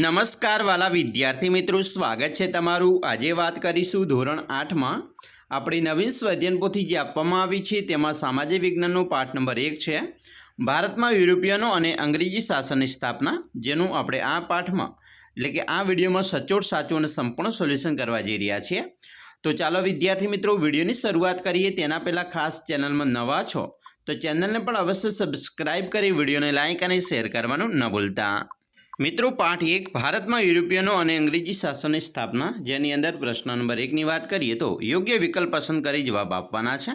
નમસ્કાર વાલા વિદ્યાર્થી મિત્રો, સ્વાગત છે તમારું। આજે વાત કરીશું ધોરણ 8માં આપણી નવીન સ્વાધ્યાયન પોથી જે આપવામાં આવી છે તેમાં સામાજિક વિજ્ઞાનનો પાઠ નંબર 1 છે ભારતમાં યુરોપિયનો અને અંગ્રેજી શાસનની સ્થાપના, જેનું આપણે આ પાઠમાં એટલે કે આ વિડીયોમાં સચોટ સાચું અને સંપૂર્ણ સોલ્યુશન કરવા જઈ રહ્યા છીએ। તો ચાલો વિદ્યાર્થી મિત્રો વિડીયોની શરૂઆત કરીએ। તેના પહેલાં ખાસ ચેનલમાં નવા છો તો ચેનલને પણ અવશ્ય સબસ્ક્રાઇબ કરી વિડીયોને લાઇક અને શેર કરવાનું ન ભૂલતા। મિત્રો, પાઠ 1 ભારતમાં યુરોપિયનો અને અંગ્રેજી શાસનની સ્થાપના, જેની અંદર પ્રશ્ન નંબર 1ની વાત કરીએ તો યોગ્ય વિકલ્પ પસંદ કરી જવાબ આપવાના છે।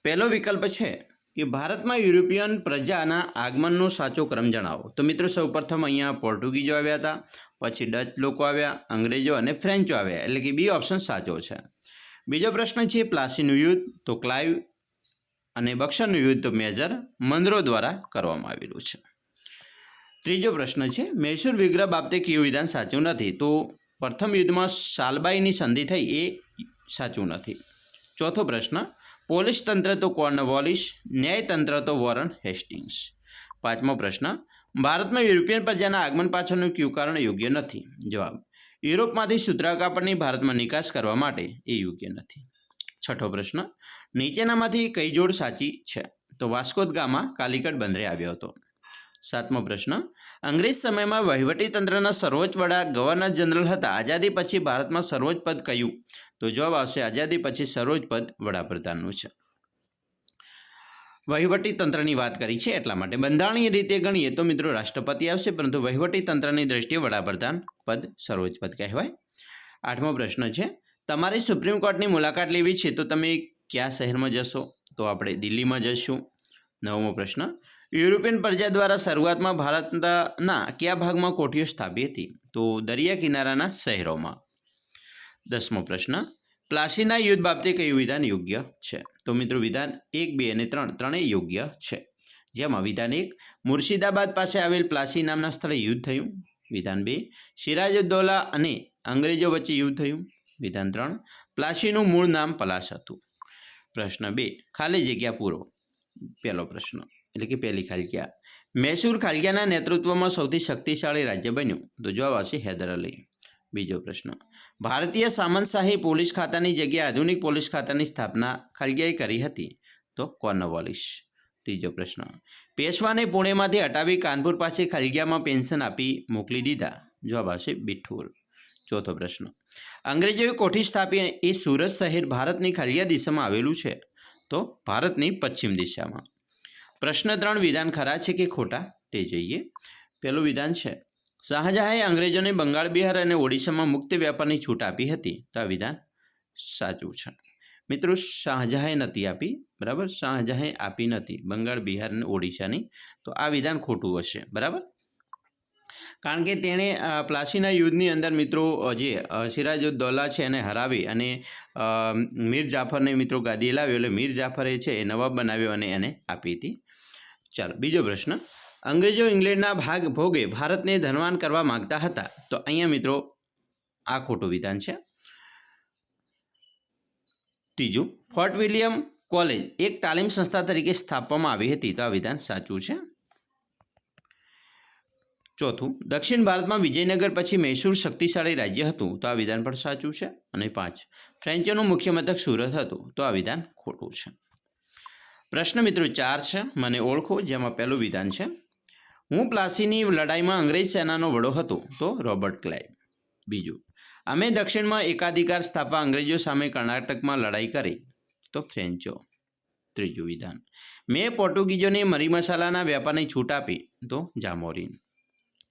પહેલો વિકલ્પ છે કે ભારતમાં યુરોપિયન પ્રજાના આગમનનો સાચો ક્રમ જણાવો। તો મિત્રો સૌપ્રથમ અહીંયા પોર્ટુગીઝો આવ્યા હતા, પછી ડચ લોકો આવ્યા, અંગ્રેજો અને ફ્રેન્ચો આવ્યા, એટલે કે બી ઓપ્શન સાચો છે। બીજો પ્રશ્ન છે પ્લાસીનું યુદ્ધ, તો ક્લાઇવ અને બક્સરનું યુદ્ધ તો મેજર મંદરો દ્વારા કરવામાં આવેલું છે। ત્રીજો પ્રશ્ન છે મૈસૂર વિગ્રહ બાબતે કયું વિધાન સાચું નથી? તો પ્રથમ યુદ્ધમાં સાલબાઈની સંધિ થઈ એ સાચું નથી। ચોથો પ્રશ્ન પોલીસ તંત્ર તો કોર્નવોલિસ, ન્યાયતંત્ર તો વોરન હેસ્ટિંગ્સ। પાંચમો પ્રશ્ન ભારતમાં યુરોપિયન પ્રજાના આગમન પાછળનું કયું કારણ યોગ્ય નથી? જવાબ યુરોપમાંથી સૂત્રા કાપડની ભારતમાં નિકાસ કરવા માટે એ યોગ્ય નથી। છઠ્ઠો પ્રશ્ન નીચેનામાંથી કઈ જોડ સાચી છે? તો વાસ્કો દ ગામા કાલિકટ બંદરે આવ્યો હતો। સાતમો પ્રશ્ન અંગ્રેજ સમયમાં વહીવટીતંત્રના સર્વોચ્ચ વડા ગવર્નર જનરલ હતા। આઝાદી પછી ભારતમાં સર્વોચ્ચ પદ કયું? તો જવાબ આવશે આઝાદી પછી સર્વોચ્ચ પદ વડાપ્રધાનનું છે। વહીવટીતંત્રની વાત કરી છે એટલા માટે બંધારણીય રીતે ગણીએ તો મિત્રો રાષ્ટ્રપતિ આવશે, પરંતુ વહીવટીતંત્રની દ્રષ્ટિએ વડાપ્રધાન પદ સર્વોચ્ચ પદ કહેવાય। આઠમો પ્રશ્ન છે તમારે સુપ્રીમ કોર્ટની મુલાકાત લેવી છે તો તમે કયા શહેરમાં જશો? તો આપણે દિલ્હીમાં જઈશું। નવમો પ્રશ્ન યુરોપિયન પ્રજા દ્વારા શરૂઆતમાં ભારતના કયા ભાગમાં કોઠીઓ સ્થાપી હતી? તો દરિયા કિનારાના શહેરોમાં। દસમો પ્રશ્ન પ્લાસીના યુદ્ધ બાબતે કયું વિધાન યોગ્ય છે? તો મિત્રો વિધાન 1, 2 અને 3 ત્રણેય યોગ્ય છે। જેમાં વિધાન 1 મુર્શિદાબાદ પાસે આવેલ પ્લાસી નામના સ્થળે યુદ્ધ થયું। વિધાન 2 સિરાજુદ્દૌલા અને અંગ્રેજો વચ્ચે યુદ્ધ થયું। વિધાન 3 પ્લાસીનું મૂળ નામ પલાશ હતું। પ્રશ્ન 2 ખાલી જગ્યા પૂરો। પહેલો પ્રશ્ન એટલે કે પહેલી ખાલગ્યા મૈસૂર ખાલગ્યાના નેતૃત્વમાં સૌથી શક્તિશાળી રાજ્ય બન્યું? તો જવાબ આવશે હૈદર અલી। બીજો પ્રશ્ન ભારતીય સામંતશાહી પોલીસ ખાતાની જગ્યાએ આધુનિક પોલીસ ખાતાની સ્થાપના ખાલગ્યાએ કરી હતી? તો કોર્નવોલિસ। ત્રીજો પ્રશ્ન પેશવાને પુણેમાંથી હટાવી કાનપુર પાસે ખાલગ્યામાં પેન્શન આપી મોકલી દીધા? જવાબ આવશે બિઠ્ઠુર। ચોથો પ્રશ્ન અંગ્રેજોએ કોઠી સ્થાપી એ સુરત શહેર ભારતની ખાલગ્યા દિશામાં આવેલું છે? તો ભારતની પશ્ચિમ દિશામાં। પ્રશ્ન 3 વિધાન ખરા છે કે ખોટા તે જોઈએ। પહેલું વિધાન છે શાહજહાંએ અંગ્રેજોને બંગાળ, બિહાર અને ઓડિશામાં મુક્ત વ્યાપારની છૂટ આપી હતી? તો આ વિધાન સાચું છે। મિત્રો શાહજહાંએ નથી આપી, બરાબર, શાહજહાંએ આપી નથી બંગાળ, બિહાર અને ઓડિશાની, તો આ વિધાન ખોટું હશે, બરાબર, કારણ કે તેણે પ્લાસીના યુદ્ધની અંદર મિત્રો જે સિરાજુદ્દૌલા છે એને હરાવી અને મીર જાફરને મિત્રો ગાદી લાવ્યો, એટલે મીર જાફરે છે એ નવાબ બનાવ્યો અને એને આપી હતી। ચાલો બીજો પ્રશ્ન અંગ્રેજો ઇંગ્લેન્ડના ભોગે ભારતને ધનવાન કરવા માગતા હતા? તો અહીંયા મિત્રો આ ખોટું વિધાન છે। ત્રીજું ફોર્ટ વિલિયમ કોલેજ એક તાલીમ સંસ્થા તરીકે સ્થાપવામાં આવી હતી? તો આ વિધાન સાચું છે। ચોથું દક્ષિણ ભારતમાં વિજયનગર પછી મૈસૂર શક્તિશાળી રાજ્ય હતું? તો આ વિધાન પણ સાચું છે। અને 5 ફ્રેન્ચોનું મુખ્ય મથક સુરત હતું? તો આ વિધાન ખોટું છે। પ્રશ્ન મિત્રો 4 છે મને ઓળખો, જેમાં પહેલું વિધાન છે હું પ્લાસીની લડાઈમાં અંગ્રેજ સેનાનો વડો હતો? તો રોબર્ટ ક્લાઇવ। બીજું અમે દક્ષિણમાં એકાધિકાર સ્થાપવા અંગ્રેજો સામે કર્ણાટકમાં લડાઈ કરી? તો ફ્રેન્ચો। ત્રીજું વિધાન મેં પોર્ટુગીઝોને મરી મસાલાના વેપારની છૂટ આપી? તો જામોરીન।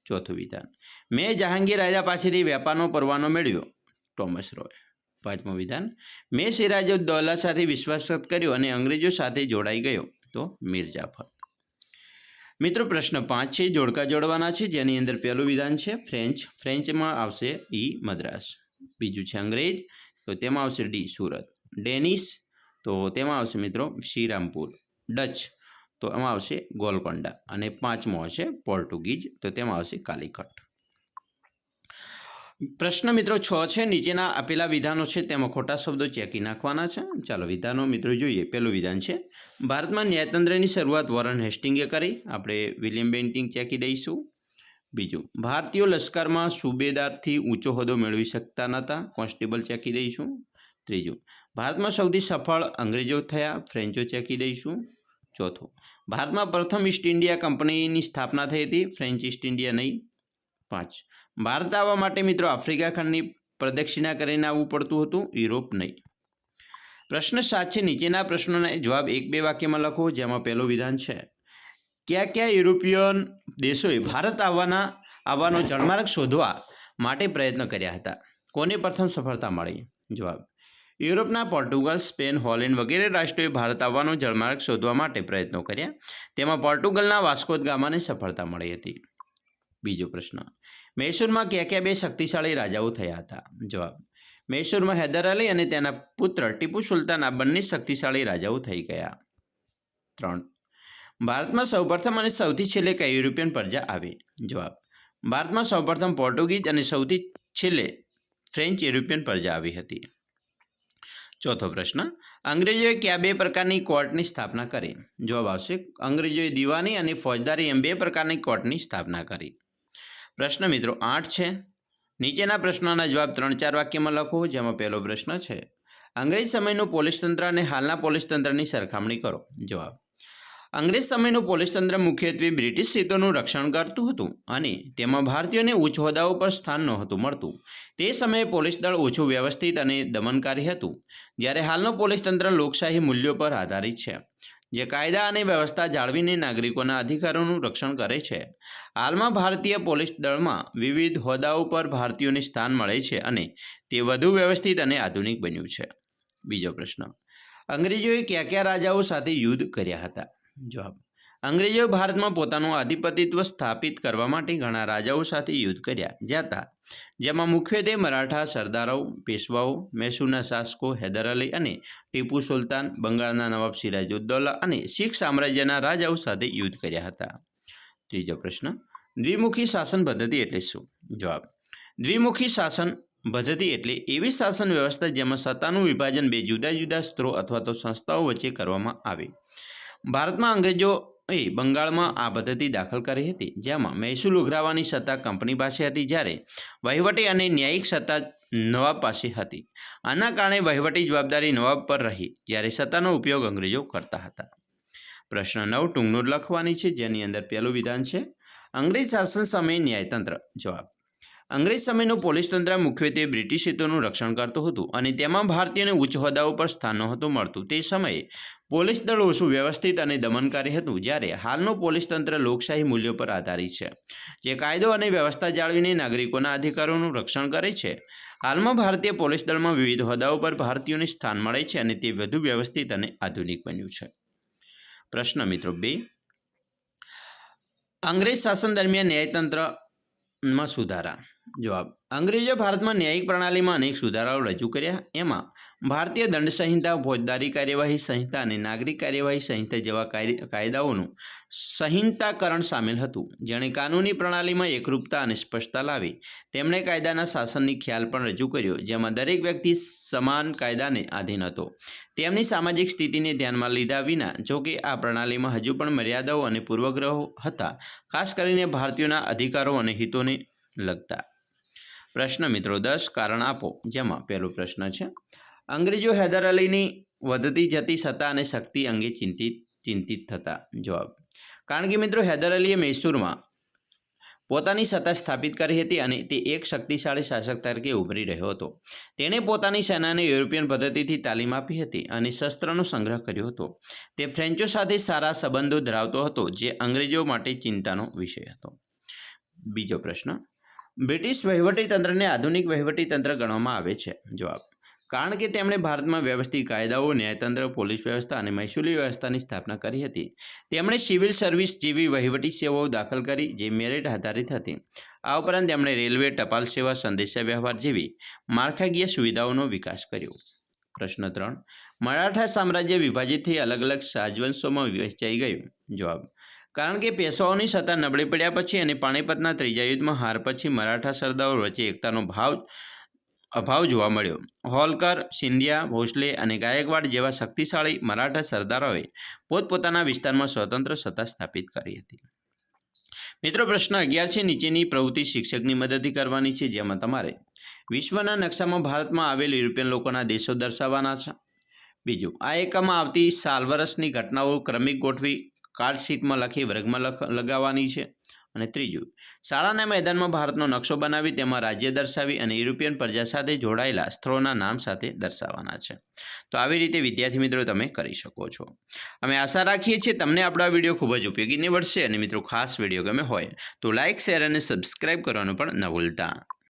ચોથું વિધાન મેં જહાંગીર રાજા પાસેથી વેપારનો પરવાનો મેળવ્યો? ટોમસ રોય। પાંચમું વિધાન મેં સિરાજુદ્દૌલા સાથે વિશ્વાસઘાત કર્યો અને અંગ્રેજો સાથે જોડાઈ ગયો? તો મીર જાફર। મિત્રો પ્રશ્ન 5 છે જોડકા જોડવાના છે, જેની અંદર પહેલું વિધાન છે ફ્રેન્ચ, ફ્રેન્ચમાં આવશે ઈ મદ્રાસ। બીજું છે અંગ્રેજ, તો તેમાં આવશે ડી સુરત। ડેનિશ, તો તેમાં આવશે મિત્રો શ્રીરામપુર। ડચ, તો એમાં આવશે ગોલકોન્ડા। અને પાંચમો હશે પોર્ટુગીઝ, તો તેમાં આવશે કાલિકટ। પ્રશ્ન મિત્રો 6 છે નીચેના આપેલા વિધાનો છે તેમાં ખોટા શબ્દો ચેકી નાખવાના છે। ચાલો વિધાનો મિત્રો જોઈએ। પહેલું વિધાન છે ભારતમાં ન્યાયતંત્રની શરૂઆત વોરન હેસ્ટિંગે કરી? આપણે વિલિયમ બેન્ટિંગ ચેકી દઈશું। બીજું, ભારતીયો લશ્કરમાં સુબેદારથી ઊંચો હોદ્દો મેળવી શકતા નહોતા, કોન્સ્ટેબલ ચેકી દઈશું. ત્રીજું, ભારતમાં સૌથી સફળ અંગ્રેજો થયા, ફ્રેન્ચો ચેકી દઈશું. ચોથું, ભારતમાં પ્રથમ ઈસ્ટ ઇન્ડિયા કંપનીની સ્થાપના થઈ હતી, ફ્રેન્ચ ઈસ્ટ ઇન્ડિયા નહીં. 5, ભારત આવવા માટે મિત્રો આફ્રિકા ખંડની પ્રદક્ષિણા કરીને આવવું પડતું હતું, યુરોપ નહીં. પ્રશ્ન 7 છે, નીચેના પ્રશ્નોના જવાબ 1-2 વાક્યમાં લખો, જેમાં પહેલું વિધાન છે, કયા કયા યુરોપિયન દેશોએ ભારત આવવાનો જળમાર્ગ શોધવા માટે પ્રયત્ન કર્યા હતા? કોને પ્રથમ સફળતા મળી? જવાબ, યુરોપના પોર્ટુગલ, સ્પેન, હોલેન્ડ વગેરે રાષ્ટ્રોએ ભારત આવવાનો જળમાર્ગ શોધવા માટે પ્રયત્નો કર્યા. તેમાં પોર્ટુગલના વાસ્કો દ ગામાને સફળતા મળી હતી. બીજો પ્રશ્ન, મૈસૂરમાં કયા કયા 2 શક્તિશાળી રાજાઓ થયા હતા? જવાબ, મૈસૂરમાં હૈદર અલી અને તેના પુત્ર ટીપુ સુલતાન આ બંને શક્તિશાળી રાજાઓ થઈ ગયા. 3, ભારતમાં સૌપ્રથમ અને સૌથી છેલ્લે કઈ યુરોપિયન પ્રજા આવી? જવાબ, ભારતમાં સૌપ્રથમ પોર્ટુગીઝ અને સૌથી છેલ્લે ફ્રેન્ચ યુરોપિયન પ્રજા આવી હતી. ચોથો પ્રશ્ન, અંગ્રેજોએ કયા 2 પ્રકારની કોર્ટની સ્થાપના કરી? જવાબ આવશે, અંગ્રેજોએ દીવાની અને ફોજદારી એમ 2 પ્રકારની કોર્ટની સ્થાપના કરી. પ્રશ્ન મિત્રો 8 છે. નીચેના પ્રશ્નોના જવાબ 3-4 વાક્યમાં લખો, જેમાં પહેલો પ્રશ્ન છે, અંગ્રેજ સમયનું પોલીસ તંત્ર અને હાલના પોલીસ તંત્રની સરખામણી કરો. જવાબ, અંગ્રેજ સમયનું પોલીસ તંત્ર મુખ્યત્વે બ્રિટિશ હિતોનું રક્ષણ કરતું હતું અને તેમાં ભારતીયોને ઉચ્ચ હોદ્દાઓ પર સ્થાન નહોતું મળતું. તે સમયે પોલીસ દળ ઓછું વ્યવસ્થિત અને દમનકારી હતું, જ્યારે હાલનું પોલીસ તંત્ર લોકશાહી મૂલ્યો પર આધારિત છે, જે કાયદા અને વ્યવસ્થા જાળવીને નાગરિકોના અધિકારોનું રક્ષણ કરે છે. હાલમાં ભારતીય પોલીસ દળમાં વિવિધ હોદ્દાઓ પર ભારતીયોને સ્થાન મળે છે અને તે વધુ વ્યવસ્થિત અને આધુનિક બન્યું છે. બીજો પ્રશ્ન, અંગ્રેજોએ કયા કયા રાજાઓ સાથે યુદ્ધ કર્યા હતા? જવાબ, અંગ્રેજોએ ભારતમાં પોતાનું આધિપત્યત્વ સ્થાપિત કરવા માટે ઘણા રાજાઓ સાથે યુદ્ધ કર્યા હતા, જેમાં મુખ્યત્વે મરાઠા સરદારો, પેશવાઓ, મૈસૂરના શાસકો હૈદર અલી અને ટીપુ સુલતાન, બંગાળના નવાબ સિરાજુદ્દૌલા અને શીખ સામ્રાજ્યના રાજાઓ સાથે યુદ્ધ કર્યા હતા. ત્રીજો પ્રશ્ન, દ્વિમુખી શાસન પદ્ધતિ એટલે શું? જવાબ, દ્વિમુખી શાસન પદ્ધતિ એટલે એવી શાસન વ્યવસ્થા જેમાં સત્તાનું વિભાજન 2 જુદા જુદા સ્ત્રોતો અથવા તો સંસ્થાઓ વચ્ચે કરવામાં આવે. ભારતમાં અંગ્રેજોએ બંગાળમાં આ પદ્ધતિ દાખલ કરી હતી, જેમાં મહેસૂલ ઉઘરાવવાની સત્તા કંપની પાસે હતી, જ્યારે વહીવટી અને ન્યાયિક સત્તા નવાબ પાસે હતી. આના કારણે વહીવટી જવાબદારી નવાબ પર રહી, જ્યારે સત્તાનો ઉપયોગ અંગ્રેજો કરતા હતા. પ્રશ્ન 9 ટૂંકનોટ લખવાની છે, જેની અંદર પહેલું વિધાન છે, અંગ્રેજ શાસન સમયે ન્યાયતંત્ર. જવાબ, અંગ્રેજ સમયનું પોલીસ તંત્ર મુખ્યત્વે બ્રિટિશ હિતોનું રક્ષણ કરતું હતું અને તેમાં ભારતીયોને ઉચ્ચ હોદ્દાઓ પર સ્થાન નહોતું મળતું. તે સમયે પોલીસ દળ ઓછું વ્યવસ્થિત અને દમનકારી હતું, જ્યારે હાલનું પોલીસ તંત્ર લોકશાહી મૂલ્યો પર આધારિત છે, જે કાયદો અને વ્યવસ્થા જાળવીને નાગરિકોના અધિકારોનું રક્ષણ કરે છે. હાલમાં ભારતીય પોલીસ દળમાં વિવિધ હોદ્દાઓ પર ભારતીયોને સ્થાન મળે છે અને તે વધુ વ્યવસ્થિત અને આધુનિક બન્યું છે. પ્રશ્ન મિત્રો 2, અંગ્રેજ શાસન દરમિયાન ન્યાયતંત્રમાં સુધારા. જવાબ, અંગ્રેજો ભારતમાં ન્યાયિક પ્રણાલીમાં અનેક સુધારાઓ રજૂ કર્યા. એમાં ભારતીય દંડ સંહિતા, ફોજદારી કાર્યવાહી સંહિતા અને નાગરિક કાર્યવાહી સંહિતા જેવા કાયદાઓનું સંહિતાકરણ સામેલ હતું, જેણે કાનૂની પ્રણાલીમાં એકરૂપતા અને સ્પષ્ટતા લાવી. તેમણે કાયદાના શાસનની ખ્યાલ પણ રજૂ કર્યો, જેમાં દરેક વ્યક્તિ સમાન કાયદાને આધીન હતો, તેમની સામાજિક સ્થિતિને ધ્યાનમાં લીધા વિના. જોકે આ પ્રણાલીમાં હજુ પણ મર્યાદાઓ અને પૂર્વગ્રહો હતા, ખાસ કરીને ભારતીયોના અધિકારો અને હિતોને લગતા. પ્રશ્ન મિત્રો 10, કારણ આપો, જેમાં પહેલો પ્રશ્ન છે, અંગ્રેજો હૈદર અલીની વધતી જતી સત્તા અને શક્તિ અંગે ચિંતિત થતા. જવાબ, કારણ કે મિત્રો હૈદર અલીએ મૈસૂરમાં પોતાની સત્તા સ્થાપિત કરી હતી અને તે એક શક્તિશાળી શાસક તરીકે ઉભરી રહ્યો હતો. તેણે પોતાની સેનાને યુરોપિયન પદ્ધતિથી તાલીમ આપી હતી અને શસ્ત્રનો સંગ્રહ કર્યો હતો. તે ફ્રેન્ચો સાથે સારા સંબંધો ધરાવતો હતો, જે અંગ્રેજો માટે ચિંતાનો વિષય હતો. બીજો પ્રશ્ન, બ્રિટિશ વહીવટીતંત્રને આધુનિક વહીવટીતંત્ર ગણવામાં આવે છે. જવાબ, કારણ કે તેમણે ભારતમાં વ્યવસ્થિત કાયદાઓ, ન્યાયતંત્ર, પોલીસ વ્યવસ્થા અને મહેસૂલી વ્યવસ્થાની સ્થાપના કરી હતી. તેમણે સિવિલ સર્વિસ જેવી વહીવટી સેવાઓ દાખલ કરી, જે મેરિટ આધારિત હતી. આ ઉપરાંત તેમણે રેલવે, ટપાલ સેવા, સંદેશાવ્યવહાર જેવી માળખાકીય સુવિધાઓનો વિકાસ કર્યો. પ્રશ્ન 3, મરાઠા સામ્રાજ્ય વિભાજિત થઈ અલગ અલગ રાજવંશોમાં વહેંચાઈ ગયું. જવાબ, કારણ કે પેશવાઓની સત્તા નબળી પડ્યા પછી અને પાણીપતના ત્રીજા યુદ્ધમાં હાર પછી મરાઠા સરદારો વચ્ચે એકતાનો અભાવ જોવા મળ્યો. હોલકર, સિંધિયા, ભોસલે અને ગાયકવાડ જેવા શક્તિશાળી મરાઠા સરદારોએ પોતપોતાના વિસ્તારમાં સ્વતંત્ર સત્તા સ્થાપિત કરી હતી. મિત્રો પ્રશ્ન 11 છે, નીચેની પ્રવૃત્તિ શિક્ષકની મદદથી કરવાની છે, જેમાં તમારે વિશ્વના નકશામાં ભારતમાં આવેલ યુરોપિયન લોકોના દેશો દર્શાવવાના છે. બીજું, આ એકમમાં આવતી સાલ વર્ષની ઘટનાઓ ક્રમિક ગોઠવી કાર્ડ શીટમાં લખી વર્ગમાં લગાવવાની છે. અને ત્રીજું, શાળાના મેદાનમાં ભારતનો નકશો બનાવી તેમાં રાજ્ય દર્શાવી અને યુરોપિયન પ્રજા સાથે જોડાયેલા સ્થળોના નામ સાથે દર્શાવવાના છે. તો આવી રીતે વિદ્યાર્થી મિત્રો તમે કરી શકો છો. અમે આશા રાખીએ છીએ તમને આપણો આ વિડીયો ખૂબ જ ઉપયોગી નીવડશે. અને મિત્રો ખાસ વિડીયો ગમે હોય તો લાઇક, શેર અને સબસ્ક્રાઇબ કરવાનું પણ ન ભૂલતા.